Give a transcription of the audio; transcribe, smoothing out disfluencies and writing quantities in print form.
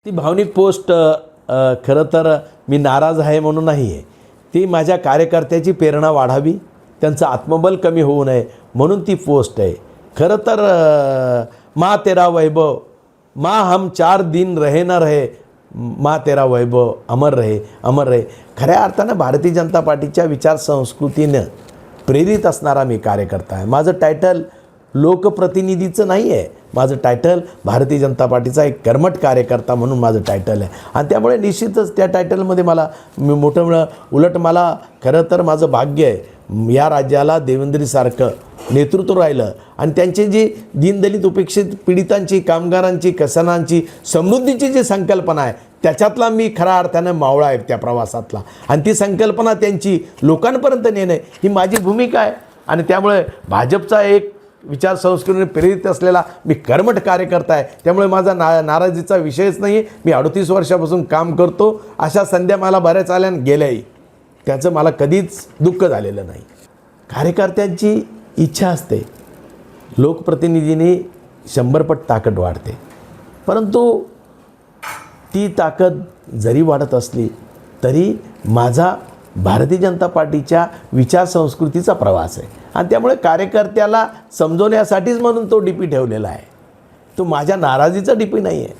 ती भावनिक पोस्ट खरं तर मी नाराज आहे म्हणून नाही आहे. ती माझ्या कार्यकर्त्याची प्रेरणा वाढावी, त्यांचं आत्मबल कमी होऊ नये म्हणून ती पोस्ट आहे. खरं तर माँ तेरा वैभव, माँ हम 4 दिन रहे न रहे, माँ तेरा वैभव अमर रहे अमर रहे. खऱ्या अर्थानं भारतीय जनता पार्टीच्या विचारसंस्कृतीनं प्रेरित असणारा मी कार्यकर्ता आहे. माझं टायटल लोकप्रतिनिधीचं नाही आहे, माझं टायटल भारतीय जनता पार्टीचा एक कर्मठ कार्यकर्ता म्हणून माझं टायटल आहे. आणि त्यामुळे निश्चितच त्या टायटलमध्ये मला मोठं मिळं. उलट मला खरं तर माझं भाग्य आहे, या राज्याला देवेंद्रीसारखं नेतृत्व राहिलं आणि त्यांची जी दीनदलित उपेक्षित पीडितांची, कामगारांची, किसानांची, समृद्धीची जी संकल्पना आहे त्याच्यातला मी खऱ्या अर्थानं मावळा आहे त्या प्रवासातला. आणि ती संकल्पना त्यांची लोकांपर्यंत नेणं ही माझी भूमिका आहे. आणि त्यामुळे भाजपचा एक विचारसंस्कृतीने प्रेरित असलेला मी कर्मठ कार्यकर्ता आहे. त्यामुळे माझा नाराजीचा विषयच नाही. मी 38 वर्षापासून काम करतो, अशा संध्या मला बऱ्याच आल्या आणि गेल्याही, त्याचं मला कधीच दुःख झालेलं नाही. कार्यकर्त्यांची इच्छा असते, लोकप्रतिनिधींनी 100 पट ताकद वाढते. परंतु ती ताकद जरी वाढत असली तरी माझा भारतीय जनता पार्टीच्या विचारसंस्कृतीचा प्रवास आहे. आणि त्यामुळे कार्यकर्त्याला समजवण्यासाठीच म्हणून तो डीपी ठेवलेला आहे. तो माझ्या नाराजीचा डीपी नाही आहे.